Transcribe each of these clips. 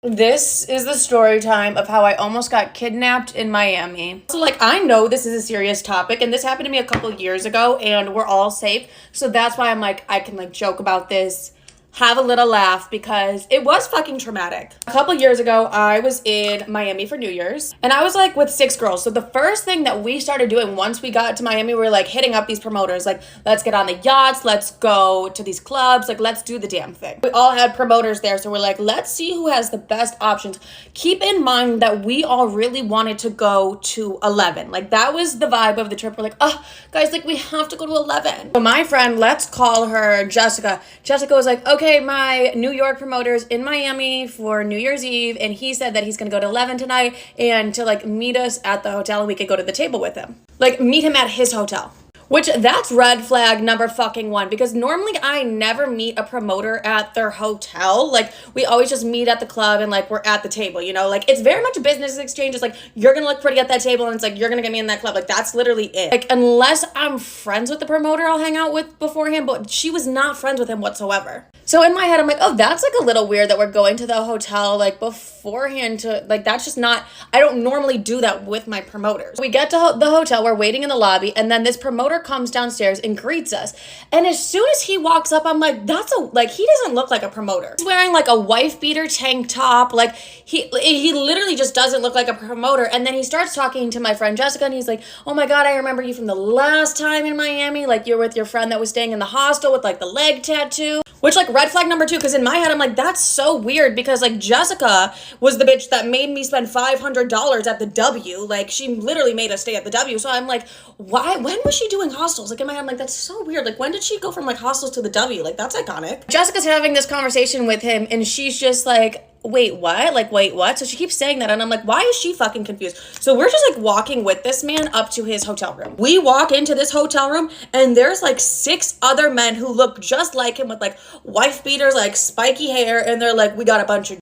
This is the story time of how I almost got kidnapped in Miami. So, like, I know this is a serious topic, and this happened to me a couple years ago, and we're all safe. So that's why I'm like, I can, like, joke about this, have a little laugh, because it was fucking traumatic. A couple years ago, I was in Miami for New Year's, and I was, like, with 6 girls. So the first thing that we started doing once we got to Miami, we were, like, hitting up these promoters. Like, let's get on the yachts, let's go to these clubs, like, let's do the damn thing. We all had promoters there, so we're like, let's see who has the best options. Keep in mind that we all really wanted to go to 11. Like, that was the vibe of the trip. We're like, oh, guys, like, we have to go to 11. So my friend, let's call her Jessica. Jessica was like, okay, my New York promoter's in Miami for New Year's Eve, and he said that he's gonna go to 11 tonight and to, like, meet us at the hotel, and we could go to the table with him. Like, meet him at his hotel. Which, that's red flag number fucking 1, because normally I never meet a promoter at their hotel. Like, we always just meet at the club and, like, we're at the table, you know? Like, it's very much a business exchange. It's like, you're gonna look pretty at that table, and it's like, you're gonna get me in that club. Like, that's literally it. Like, unless I'm friends with the promoter I'll hang out with beforehand, but she was not friends with him whatsoever. So in my head, I'm like, oh, that's, like, a little weird that we're going to the hotel, like, beforehand to, like, that's just not, I don't normally do that with my promoters. We get to the hotel, we're waiting in the lobby, and then this promoter comes downstairs and greets us. And as soon as he walks up, I'm like, he doesn't look like a promoter. He's wearing, like, a wife beater tank top. Like, he literally just doesn't look like a promoter. And then he starts talking to my friend Jessica, and he's like, oh my God, I remember you from the last time in Miami. Like, you're with your friend that was staying in the hostel with, like, the leg tattoo. Which, like, red flag number 2, because in my head, I'm like, that's so weird, because, like, Jessica was the bitch that made me spend $500 at the W. Like, she literally made us stay at the W. So I'm like, why? When was she doing hostels? Like, in my head, I'm like, that's so weird. Like, when did she go from, like, hostels to the W? Like, that's iconic. Jessica's having this conversation with him, and she's just like, wait, what? Like, wait, what? So she keeps saying that, and I'm like, why is she fucking confused? So we're just, like, walking with this man up to his hotel room. We walk into this hotel room, and there's, like, 6 other men who look just like him with, like, wife beaters, like, spiky hair, and they're like, we got a bunch of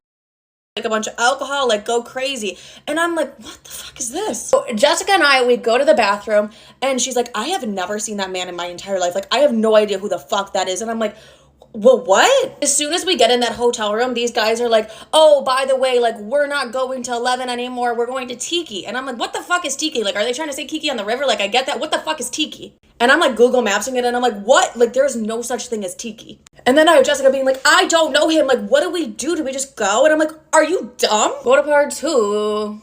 alcohol, like, go crazy. And I'm like, what the fuck is this? So Jessica and I, we go to the bathroom, and she's like, I have never seen that man in my entire life. Like, I have no idea who the fuck that is. And I'm like, well, what? As soon as we get in that hotel room, these guys are like, oh, by the way, like, we're not going to 11 anymore. We're going to Tiki. And I'm like, what the fuck is Tiki? Like, are they trying to say Kiki on the river? Like, I get that. What the fuck is Tiki? And I'm, like, Google Mapsing it, and I'm like, what? Like, there's no such thing as Tiki. And then I have Jessica being like, I don't know him. Like, what do we do? Do we just go? And I'm like, are you dumb? Go to part 2.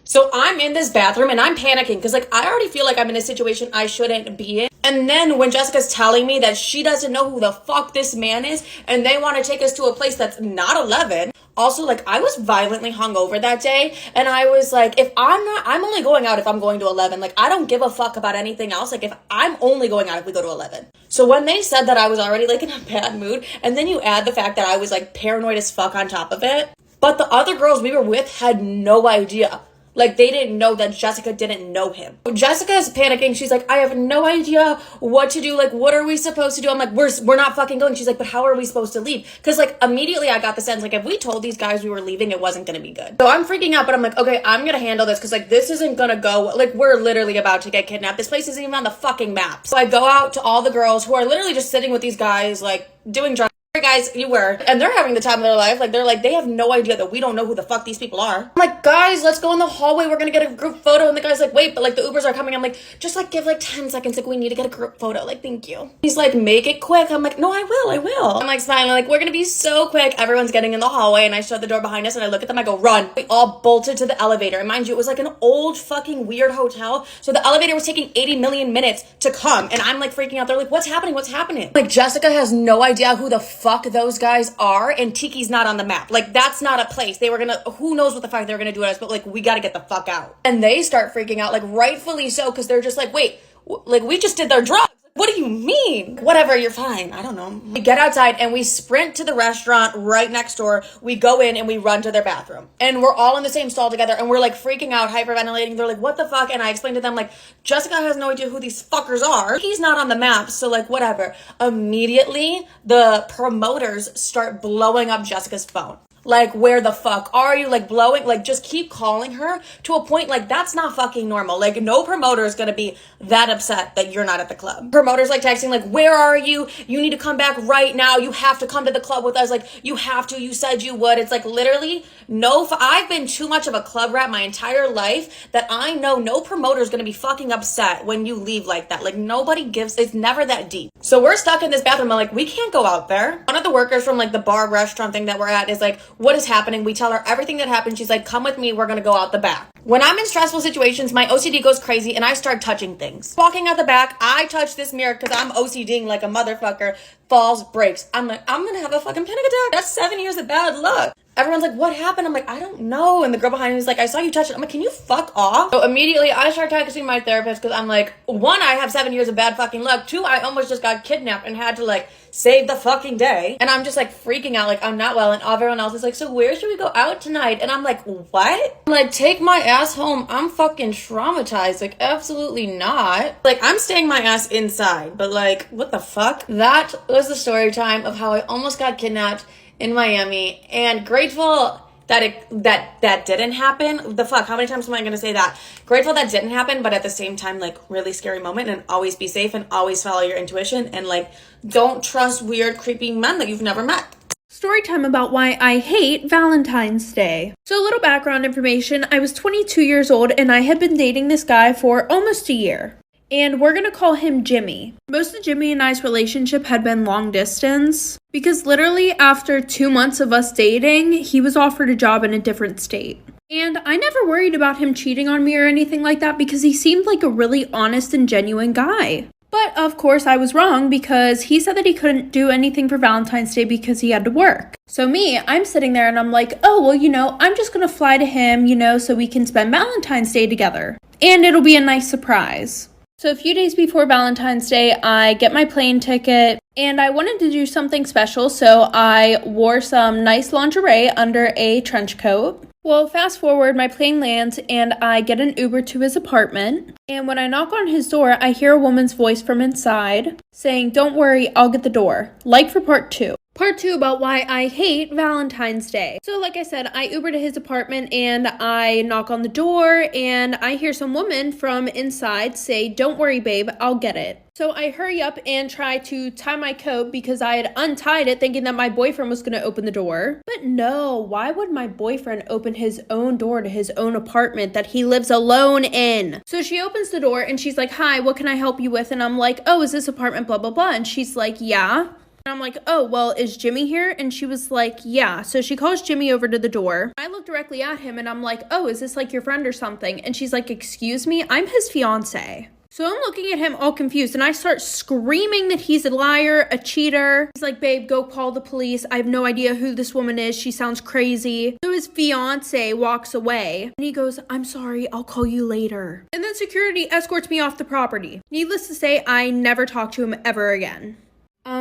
So I'm in this bathroom, and I'm panicking because, like, I already feel like I'm in a situation I shouldn't be in. And then when Jessica's telling me that she doesn't know who the fuck this man is, and they want to take us to a place that's not 11. Also, like, I was violently hungover that day, and I was like, I'm only going out if I'm going to 11. Like, I don't give a fuck about anything else. Like, if I'm only going out if we go to 11. So when they said that, I was already, like, in a bad mood, and then you add the fact that I was, like, paranoid as fuck on top of it. But the other girls we were with had no idea. Like, they didn't know that Jessica didn't know him. Jessica's panicking. She's like, I have no idea what to do. Like, what are we supposed to do? I'm like, we're not fucking going. She's like, but how are we supposed to leave? Because, like, immediately I got the sense, like, if we told these guys we were leaving, it wasn't going to be good. So I'm freaking out, but I'm like, okay, I'm going to handle this because, like, this isn't going to go. Like, we're literally about to get kidnapped. This place isn't even on the fucking map. So I go out to all the girls who are literally just sitting with these guys, like, doing drugs. Guys, you were. And they're having the time of their life. Like, they're like, they have no idea that we don't know who the fuck these people are. I'm like, guys, let's go in the hallway. We're gonna get a group photo. And the guy's like, wait, but, like, the Ubers are coming. I'm like, just, like, give, like, 10 seconds. Like, we need to get a group photo. Like, thank you. He's like, make it quick. I'm like, no, I will. I'm like, smiling, like, we're gonna be so quick. Everyone's getting in the hallway, and I shut the door behind us, and I look at them. I go, run. We all bolted to the elevator. And mind you, it was, like, an old fucking weird hotel. So the elevator was taking 80 million minutes to come. And I'm, like, freaking out. They're like, what's happening? Like, Jessica has no idea who the fuck those guys are, and Tiki's not on the map. Like, that's not a place. They were gonna, who knows what the fuck they were gonna do to us, but, like, we gotta get the fuck out. And they start freaking out, like, rightfully so, because they're just like, wait, like, we just did their drugs. What do you mean? Whatever, you're fine. I don't know. We get outside and we sprint to the restaurant right next door. We go in and we run to their bathroom. And we're all in the same stall together, and we're, like, freaking out, hyperventilating. They're like, what the fuck? And I explained to them, like, Jessica has no idea who these fuckers are. He's not on the map, so, like, whatever. Immediately, the promoters start blowing up Jessica's phone. Like, where the fuck are you? Like, blowing, like, just keep calling her to a point, like, that's not fucking normal. Like, no promoter is gonna be that upset that you're not at the club. Promoters, like, texting, like, where are you? You need to come back right now. You have to come to the club with us. Like, you have to. You said you would. It's like, literally, I've been too much of a club rat my entire life that I know no promoter is gonna be fucking upset when you leave like that. Like, nobody gives, it's never that deep. So we're stuck in this bathroom. I'm like, we can't go out there. One of the workers from like the bar restaurant thing that we're at is like, what is happening? We tell her everything that happened. She's like, come with me. We're going to go out the back. When I'm in stressful situations, my OCD goes crazy and I start touching things. Walking out the back, I touch this mirror because I'm OCDing like a motherfucker. Falls, breaks. I'm like, I'm going to have a fucking panic attack. That's 7 years of bad luck. Everyone's like, what happened? I'm like, I don't know. And the girl behind me is like, I saw you touch it. I'm like, can you fuck off? So immediately I start texting my therapist because I'm like, 1, I have 7 years of bad fucking luck. 2, I almost just got kidnapped and had to like save the fucking day. And I'm just like freaking out, like I'm not well. And everyone else is like, so where should we go out tonight? And I'm like, what? I'm like, take my ass home. I'm fucking traumatized. Like, absolutely not. Like, I'm staying my ass inside, but like, what the fuck? That was the story time of how I almost got kidnapped in Miami, and grateful that that didn't happen. The fuck, how many times am I gonna say that? Grateful that didn't happen, but at the same time, like, really scary moment. And always be safe and always follow your intuition, and like, don't trust weird creepy men that you've never met. Story time about why I hate Valentine's Day. So a little background information. I was 22 years old and I had been dating this guy for almost a year. And we're going to call him Jimmy. Most of Jimmy and I's relationship had been long distance because literally after 2 months of us dating, he was offered a job in a different state. And I never worried about him cheating on me or anything like that because he seemed like a really honest and genuine guy. But of course I was wrong because he said that he couldn't do anything for Valentine's Day because he had to work. So I'm sitting there and I'm like, oh, well, I'm just going to fly to him, so we can spend Valentine's Day together. And it'll be a nice surprise. So a few days before Valentine's Day, I get my plane ticket and I wanted to do something special, so I wore some nice lingerie under a trench coat. Well, fast forward, my plane lands and I get an Uber to his apartment. And when I knock on his door, I hear a woman's voice from inside saying, don't worry, I'll get the door. Like for part 2. Part 2 about why I hate Valentine's Day. So like I said, I Uber to his apartment and I knock on the door and I hear some woman from inside say, don't worry, babe, I'll get it. So I hurry up and try to tie my coat because I had untied it thinking that my boyfriend was going to open the door. But no, why would my boyfriend open his own door to his own apartment that he lives alone in? So she opens the door and she's like, hi, what can I help you with? And I'm like, oh, is this apartment blah, blah, blah? And she's like, yeah. And I'm like, oh, well, is Jimmy here? And she was like, yeah. So she calls Jimmy over to the door. I look directly at him and I'm like, oh, is this like your friend or something? And she's like, excuse me, I'm his fiance. So I'm looking at him all confused and I start screaming that he's a liar, a cheater. He's like, babe, go call the police. I have no idea who this woman is. She sounds crazy. So his fiance walks away and he goes, I'm sorry, I'll call you later. And then security escorts me off the property. Needless to say, I never talked to him ever again.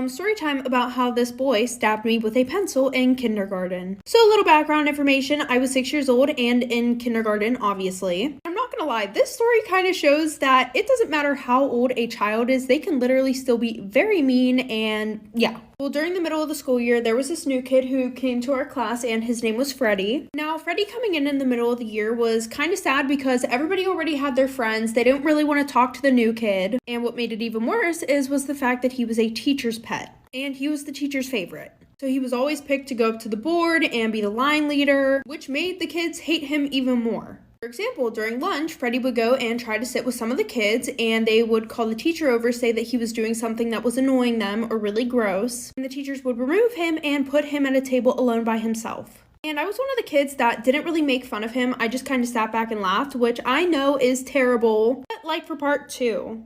Story time about how this boy stabbed me with a pencil in kindergarten. So a little background information, I was 6 years old and in kindergarten, obviously. I'm not gonna lie, this story kind of shows that it doesn't matter how old a child is, they can literally still be very mean and yeah. Well, during the middle of the school year, there was this new kid who came to our class and his name was Freddie. Now, Freddie coming in the middle of the year was kind of sad because everybody already had their friends. They didn't really want to talk to the new kid. And what made it even worse was the fact that he was a teacher's pet and he was the teacher's favorite. So he was always picked to go up to the board and be the line leader, which made the kids hate him even more. For example, during lunch, Freddie would go and try to sit with some of the kids and they would call the teacher over, say that he was doing something that was annoying them or really gross. And the teachers would remove him and put him at a table alone by himself. And I was one of the kids that didn't really make fun of him. I just kind of sat back and laughed, which I know is terrible. But like for part 2.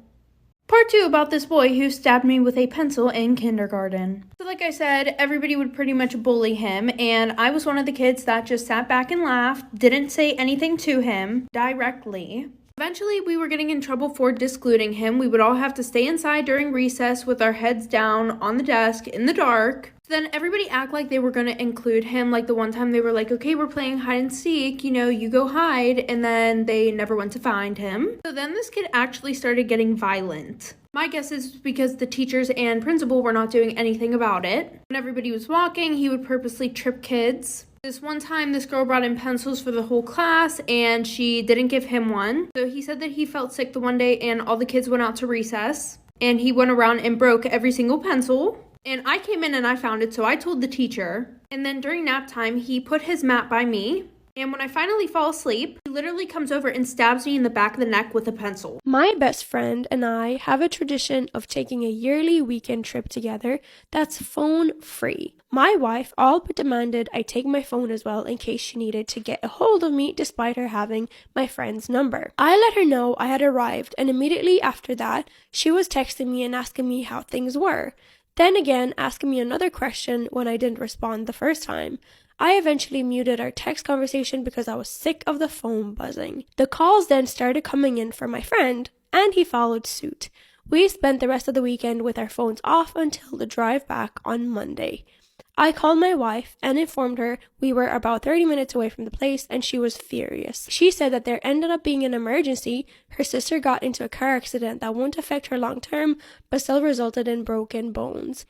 Part 2 about this boy who stabbed me with a pencil in kindergarten. So like I said, everybody would pretty much bully him, and I was one of the kids that just sat back and laughed, didn't say anything to him directly. Eventually, we were getting in trouble for discluding him. We would all have to stay inside during recess with our heads down on the desk in the dark. So then everybody act like they were going to include him. Like the one time they were like, okay, we're playing hide and seek, you go hide. And then they never went to find him. So then this kid actually started getting violent. My guess is because the teachers and principal were not doing anything about it. When everybody was walking, he would purposely trip kids. This one time, this girl brought in pencils for the whole class, and she didn't give him one. So he said that he felt sick the one day, and all the kids went out to recess, and he went around and broke every single pencil. And I came in and I found it, so I told the teacher. And then during nap time, he put his mat by me. And when I finally fall asleep, he literally comes over and stabs me in the back of the neck with a pencil. My best friend and I have a tradition of taking a yearly weekend trip together that's phone free. My wife all but demanded I take my phone as well in case she needed to get a hold of me despite her having my friend's number. I let her know I had arrived, and immediately after that, she was texting me and asking me how things were. Then again, asking me another question when I didn't respond the first time. I eventually muted our text conversation because I was sick of the phone buzzing. The calls then started coming in from my friend, and he followed suit. We spent the rest of the weekend with our phones off until the drive back on Monday. I called my wife and informed her we were about 30 minutes away from the place, and she was furious. She said that there ended up being an emergency. Her sister got into a car accident that won't affect her long term, but still resulted in broken bones.